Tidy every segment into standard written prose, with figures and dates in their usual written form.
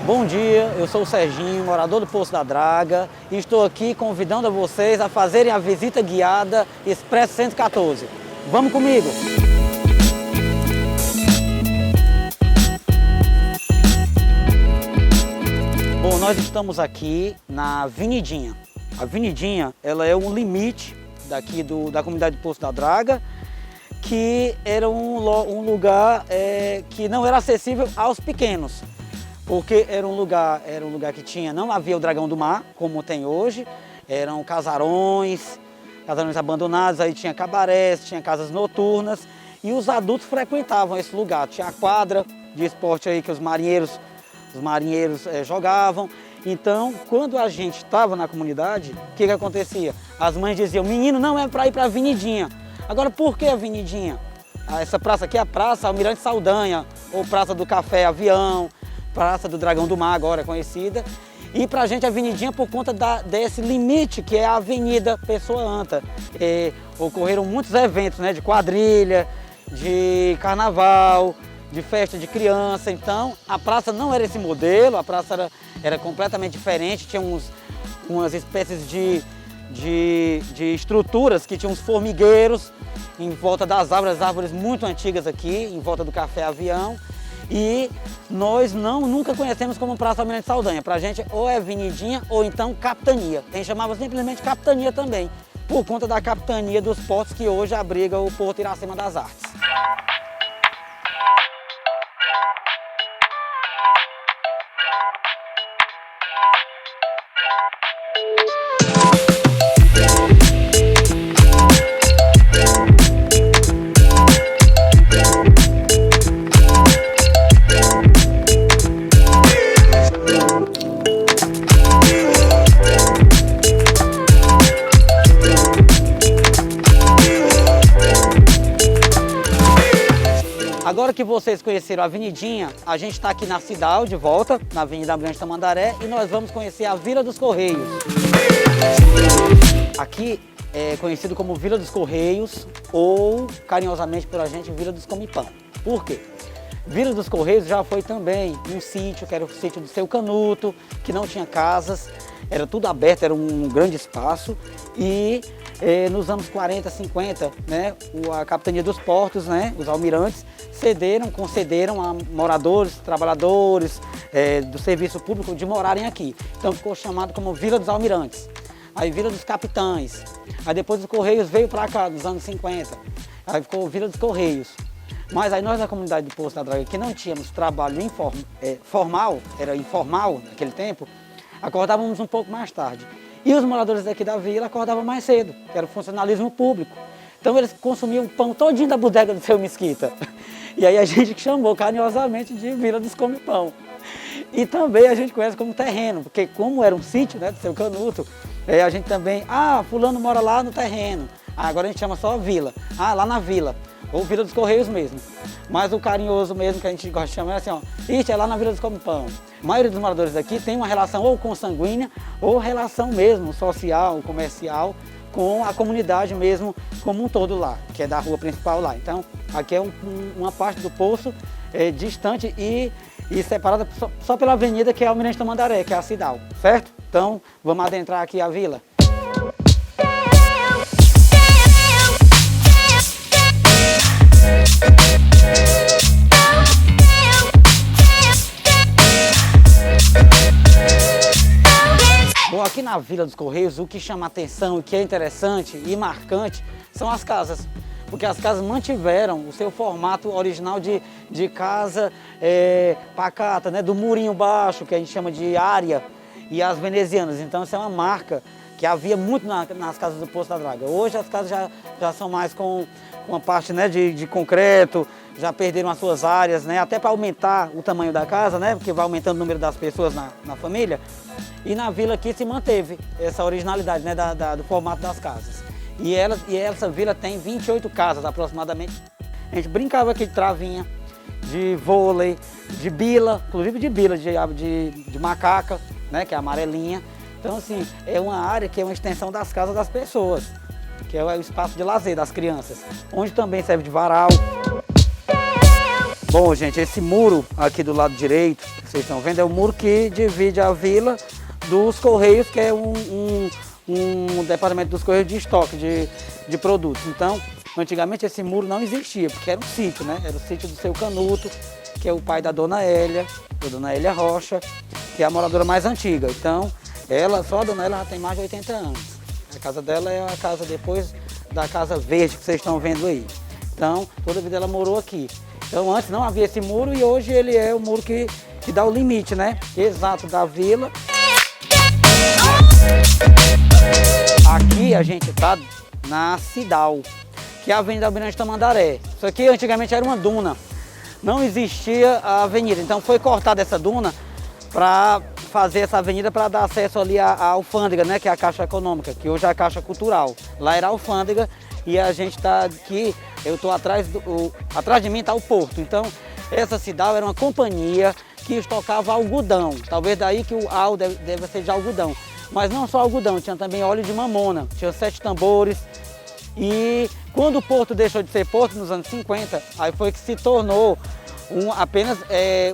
Bom dia, eu sou o Serginho, morador do Poço da Draga, e estou aqui convidando a vocês a fazerem a visita guiada Expresso 114. Vamos comigo! Bom, nós estamos aqui na Avenidinha. A Avenidinha, ela é um limite daqui da comunidade do Poço da Draga, que era um lugar que não era acessível aos pequenos. Porque era um lugar que não havia o dragão do mar, como tem hoje, eram casarões abandonados, aí tinha cabarés, tinha casas noturnas, e os adultos frequentavam esse lugar. Tinha a quadra de esporte aí que os marinheiros jogavam. Então, quando a gente estava na comunidade, o que acontecia? As mães diziam, menino, não é para ir para a Avenidinha. Agora, por que a Avenidinha? Essa praça aqui é a Praça Almirante Saldanha, ou Praça do Café Avião, Praça do Dragão do Mar, agora é conhecida. E pra gente a Avenidinha por conta desse limite que é a Avenida Pessoa Anta. Ocorreram muitos eventos, né, de quadrilha, de carnaval, de festa de criança. Então a praça não era esse modelo, a praça era completamente diferente. Tinha umas espécies de estruturas que tinham uns formigueiros em volta das árvores muito antigas aqui, em volta do Café Avião. E nós nunca conhecemos como Praça Almirante Saldanha. Pra gente ou é Avenidinha ou então Capitania. Tem chamava simplesmente Capitania também, por conta da Capitania dos Portos que hoje abriga o Porto Iracema das Artes. Agora que vocês conheceram a Avenidinha, a gente está aqui na Cidal, de volta, na Avenida Grande Tamandaré, e nós vamos conhecer a Vila dos Correios. Aqui é conhecido como Vila dos Correios, ou carinhosamente por a gente, Vila dos Comipão. Por quê? Vila dos Correios já foi também um sítio, que era o sítio do Seu Canuto, que não tinha casas, era tudo aberto, era um grande espaço, e nos anos 40, 50, né, a Capitania dos Portos, né, os almirantes, concederam a moradores, trabalhadores do serviço público de morarem aqui. Então ficou chamado como Vila dos Almirantes. Aí Vila dos Capitães. Aí depois os Correios veio para cá, nos anos 50. Aí ficou Vila dos Correios. Mas aí nós na comunidade do Poço da Draga, que não tínhamos trabalho formal, era informal naquele tempo, acordávamos um pouco mais tarde. E os moradores daqui da vila acordavam mais cedo, que era o funcionalismo público. Então eles consumiam o pão todinho da bodega do Seu Mesquita. E aí a gente chamou carinhosamente de Vila dos Comipão. E também a gente conhece como terreno, porque como era um sítio, né, do Seu Canuto, a gente também, fulano mora lá no terreno. Agora a gente chama só vila, lá na vila, ou Vila dos Correios mesmo. Mas o carinhoso mesmo que a gente gosta de chamar é assim, isso é lá na Vila dos Comipão. A maioria dos moradores daqui tem uma relação ou consanguínea, ou relação mesmo social, comercial, com a comunidade mesmo como um todo lá, que é da rua principal lá. Então, aqui é uma parte do poço distante e separada só pela avenida que é Almirante Tamandaré, que é a Cidal, certo? Então, vamos adentrar aqui a vila. Bom, aqui na Vila dos Correios, o que chama atenção, o que é interessante e marcante são as casas. Porque as casas mantiveram o seu formato original de casa pacata, né? Do murinho baixo, que a gente chama de área, e as venezianas. Então, essa é uma marca que havia muito nas casas do Poço da Draga. Hoje as casas já são mais com uma parte, né, de concreto, já perderam as suas áreas, né, até para aumentar o tamanho da casa, né, porque vai aumentando o número das pessoas na família. E na vila aqui se manteve essa originalidade, né, do formato das casas. E essa vila tem 28 casas aproximadamente. A gente brincava aqui de travinha, de vôlei, de bila, inclusive de bila, de macaca, né, que é a amarelinha. Então, assim, é uma área que é uma extensão das casas das pessoas, que é o espaço de lazer das crianças, onde também serve de varal. Bom, gente, esse muro aqui do lado direito, que vocês estão vendo, é o muro que divide a vila dos Correios, que é um departamento dos Correios de estoque de produtos. Então, antigamente esse muro não existia, porque era um sítio, né? Era o sítio do seu Canuto, que é o pai da Dona Hélia, a Dona Hélia Rocha, que é a moradora mais antiga. Então, só a Dona Hélia já tem mais de 80 anos. A casa dela é a casa depois da Casa Verde que vocês estão vendo aí. Então, toda a vida ela morou aqui. Então, antes não havia esse muro e hoje ele é o muro que dá o limite, né? Exato da vila. Aqui a gente está na Cidal, que é a Avenida Almirante Tamandaré. Isso aqui antigamente era uma duna, não existia a avenida. Então foi cortada essa duna para fazer essa avenida para dar acesso ali à alfândega, né? Que é a Caixa Econômica, que hoje é a Caixa Cultural. Lá era a alfândega e a gente está aqui, eu estou atrás de mim está o porto. Então essa Cidal era uma companhia que estocava algodão, talvez daí que o AL deve ser de algodão. Mas não só algodão, tinha também óleo de mamona, tinha 7 tambores. E quando o porto deixou de ser porto, nos anos 50, aí foi que se tornou apenas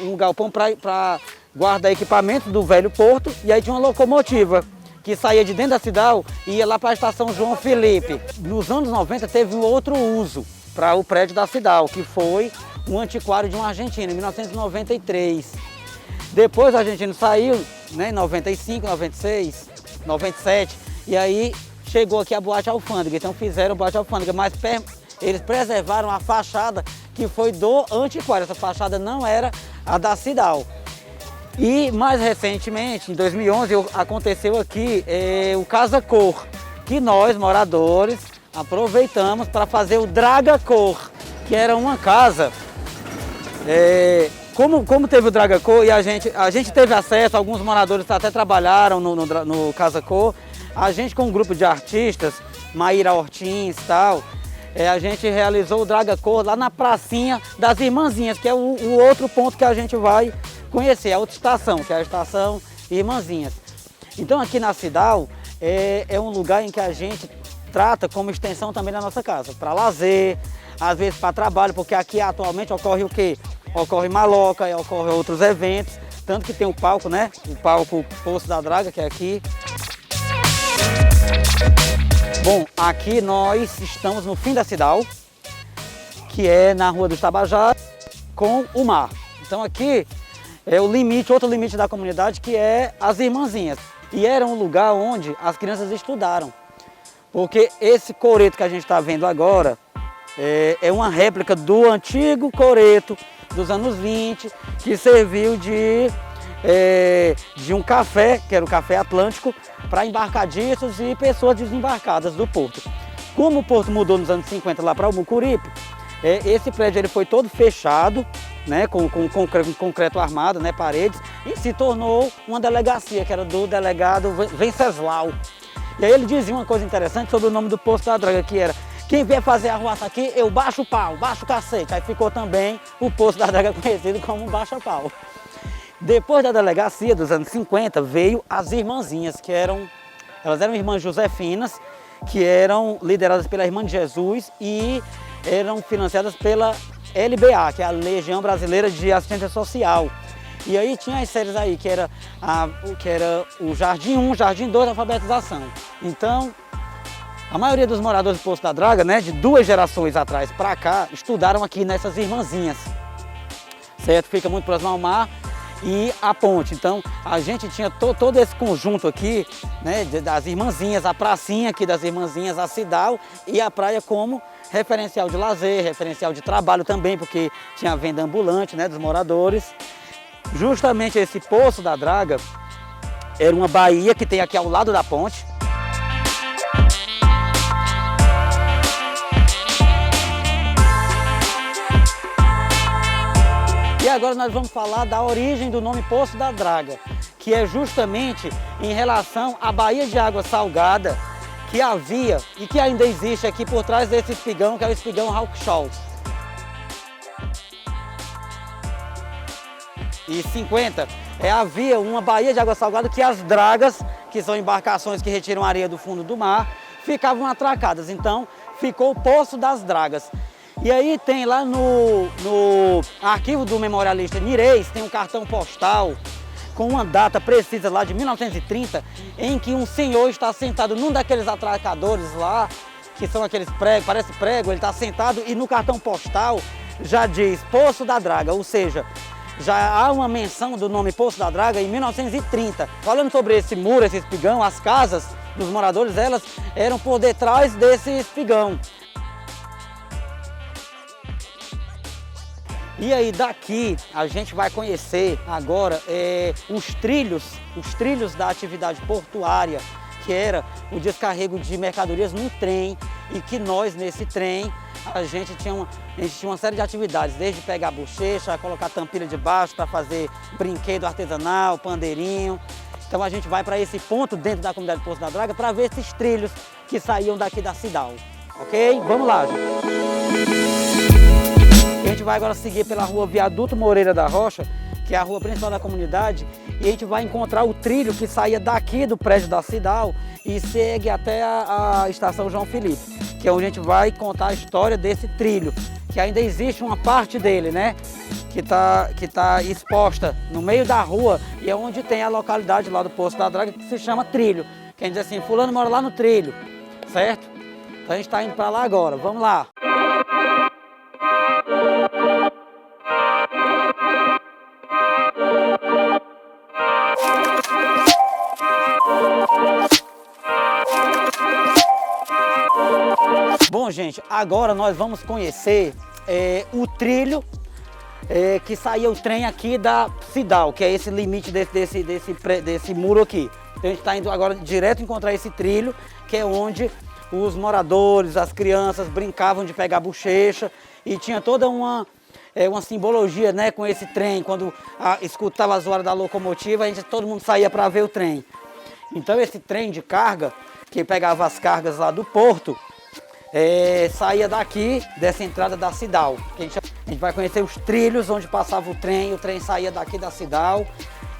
um galpão para guardar equipamentos do velho porto. E aí tinha uma locomotiva que saía de dentro da Cidal e ia lá para a estação João Felipe. Nos anos 90 teve um outro uso para o prédio da Cidal, que foi um antiquário de um argentino, em 1993. Depois o argentino saiu, né, em 95, 96, 97, e aí chegou aqui a Boate Alfândega. Então fizeram a Boate Alfândega, mas eles preservaram a fachada que foi do antiquário. Essa fachada não era a da Cidal. E mais recentemente, em 2011, aconteceu aqui o Casa Cor, que nós, moradores, aproveitamos para fazer o Draga Cor, que era uma casa. Como teve o Draga Cor e a gente teve acesso, alguns moradores até trabalharam no Casa Cor, a gente com um grupo de artistas, Maíra Ortins e tal, a gente realizou o Draga Cor lá na pracinha das Irmãzinhas, que é o outro ponto que a gente vai conhecer, a outra estação, que é a estação Irmãzinhas. Então aqui na Cidal é um lugar em que a gente trata como extensão também da nossa casa, para lazer, às vezes para trabalho, porque aqui atualmente ocorre o quê? Ocorre maloca, ocorre outros eventos, tanto que tem o palco, né? O palco Poço da Draga, que é aqui. Bom, aqui nós estamos no fim da Cidal, que é na Rua dos Tabajás, com o mar. Então aqui é o limite, outro limite da comunidade, que é as Irmãzinhas. E era um lugar onde as crianças estudaram. Porque esse coreto que a gente está vendo agora é uma réplica do antigo coreto dos anos 20, que serviu de um café, que era o Café Atlântico, para embarcadiços e pessoas desembarcadas do porto. Como o porto mudou nos anos 50 lá para o Mucuripe, esse prédio ele foi todo fechado, né, com concreto armado, né, paredes, e se tornou uma delegacia, que era do delegado Venceslau. E aí ele dizia uma coisa interessante sobre o nome do Poço da Draga, que era: quem vier fazer arruaça aqui, eu baixo o pau, baixo o cacete. Aí ficou também o Poço da Draga conhecido como Baixa-Pau. Depois da delegacia dos anos 50, veio as Irmãzinhas, elas eram irmãs josefinas, que eram lideradas pela Irmã de Jesus e eram financiadas pela LBA, que é a Legião Brasileira de Assistência Social. E aí tinha as séries aí, que era o Jardim 1, Jardim 2, alfabetização. Então, a maioria dos moradores do Poço da Draga, né, de 2 gerações atrás para cá, estudaram aqui nessas Irmãzinhas, certo? Fica muito próximo ao mar e a ponte. Então, a gente tinha todo esse conjunto aqui, né, das Irmãzinhas, a pracinha aqui das Irmãzinhas, a Cidal e a praia como referencial de lazer, referencial de trabalho também, porque tinha a venda ambulante, né, dos moradores. Justamente esse Poço da Draga era uma baía que tem aqui ao lado da ponte. E agora nós vamos falar da origem do nome Poço da Draga, que é justamente em relação à baía de água salgada que havia e que ainda existe aqui por trás desse espigão, que é o espigão Hawkshaw. E 50, havia uma baía de água salgada que as dragas, que são embarcações que retiram areia do fundo do mar, ficavam atracadas. Então ficou o Poço das Dragas. E aí tem lá no arquivo do memorialista Nirês, tem um cartão postal com uma data precisa lá de 1930, em que um senhor está sentado num daqueles atracadores lá, que são aqueles pregos, parece prego, ele está sentado e no cartão postal já diz Poço da Draga, ou seja, já há uma menção do nome Poço da Draga em 1930. Falando sobre esse muro, esse espigão, as casas dos moradores, elas eram por detrás desse espigão. E aí daqui a gente vai conhecer agora os trilhos da atividade portuária, que era o descarrego de mercadorias no trem, e que nós nesse trem a gente tinha uma série de atividades, desde pegar bochecha, colocar tampilha de baixo para fazer brinquedo artesanal, pandeirinho. Então a gente vai para esse ponto dentro da comunidade Poço da Draga para ver esses trilhos que saíam daqui da Cidal, ok? Vamos lá, gente. A gente vai agora seguir pela rua Viaduto Moreira da Rocha, que é a rua principal da comunidade, e a gente vai encontrar o trilho que saía daqui do prédio da Cidal e segue até a estação João Felipe, que é onde a gente vai contar a história desse trilho, que ainda existe uma parte dele, né, que tá exposta no meio da rua, e é onde tem a localidade lá do Poço da Draga, que se chama Trilho. Quem diz assim, fulano mora lá no trilho, certo? Então a gente está indo para lá agora, vamos lá. Bom, gente, agora nós vamos conhecer o trilho que saía o trem aqui da Cidal, que é esse limite desse muro aqui. Então a gente está indo agora direto encontrar esse trilho, que é onde os moradores, as crianças brincavam de pegar bochecha, e tinha toda uma simbologia, né, com esse trem. Quando escutava as horas da locomotiva, todo mundo saía para ver o trem. Então esse trem de carga, que pegava as cargas lá do porto, saía daqui, dessa entrada da Cidal. A gente vai conhecer os trilhos onde passava o trem saía daqui da Cidal,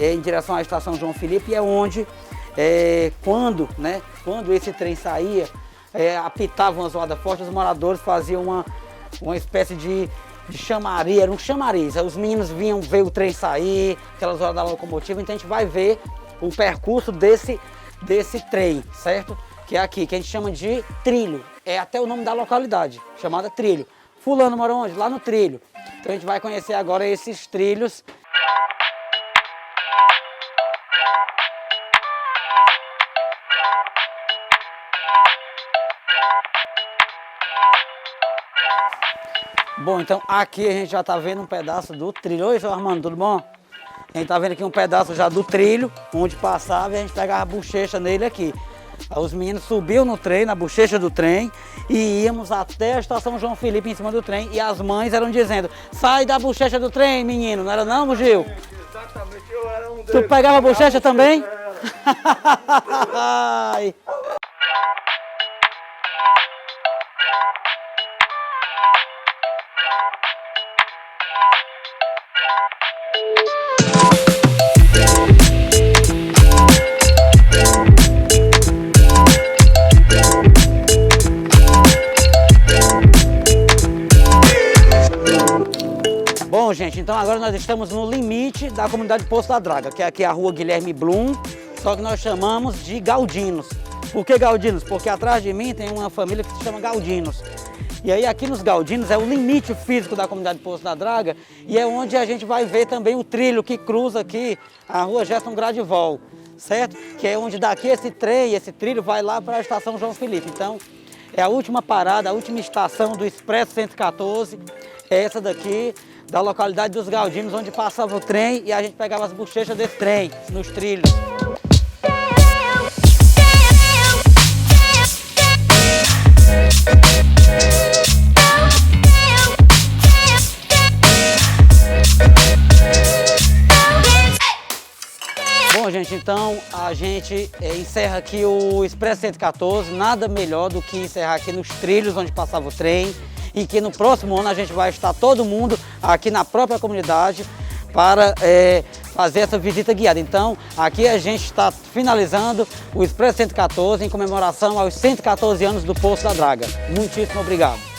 em direção à estação João Felipe, e é onde, quando esse trem saía, apitavam as rodas fortes, os moradores faziam uma espécie de chamariz, era um chamariz. Aí os meninos vinham ver o trem sair, aquelas horas da locomotiva, então a gente vai ver o percurso desse trem, certo? Que é aqui, que a gente chama de trilho. É até o nome da localidade, chamada Trilho. Fulano mora onde? Lá no trilho. Então a gente vai conhecer agora esses trilhos. Bom, então aqui a gente já está vendo um pedaço do trilho. Oi, seu Armando, tudo bom? A gente está vendo aqui um pedaço já do trilho, onde passava e a gente pegava a bochecha nele aqui. Os meninos subiam no trem, na bochecha do trem, e íamos até a estação João Felipe em cima do trem, e as mães eram dizendo, sai da bochecha do trem, menino, não era não, Gil? Exatamente, eu era um deles. Tu pegava a bochecha também? Bom, gente, então agora nós estamos no limite da comunidade Poço da Draga, que é aqui a rua Guilherme Blum, só que nós chamamos de Galdinos. Por que Galdinos? Porque atrás de mim tem uma família que se chama Galdinos. E aí aqui nos Galdinos é o limite físico da comunidade Poço da Draga, e é onde a gente vai ver também o trilho que cruza aqui a rua Gerson Gradivol, certo? Que é onde daqui esse trilho vai lá para a estação João Felipe. Então é a última parada, a última estação do Expresso 114, é essa daqui, da localidade dos Galdinos, onde passava o trem e a gente pegava as bochechas desse trem, nos trilhos. Bom, gente, então a gente encerra aqui o Expresso 114, nada melhor do que encerrar aqui nos trilhos onde passava o trem, e que no próximo ano a gente vai estar todo mundo aqui na própria comunidade para fazer essa visita guiada. Então, aqui a gente está finalizando o Expresso 114 em comemoração aos 114 anos do Poço da Draga. Muitíssimo obrigado.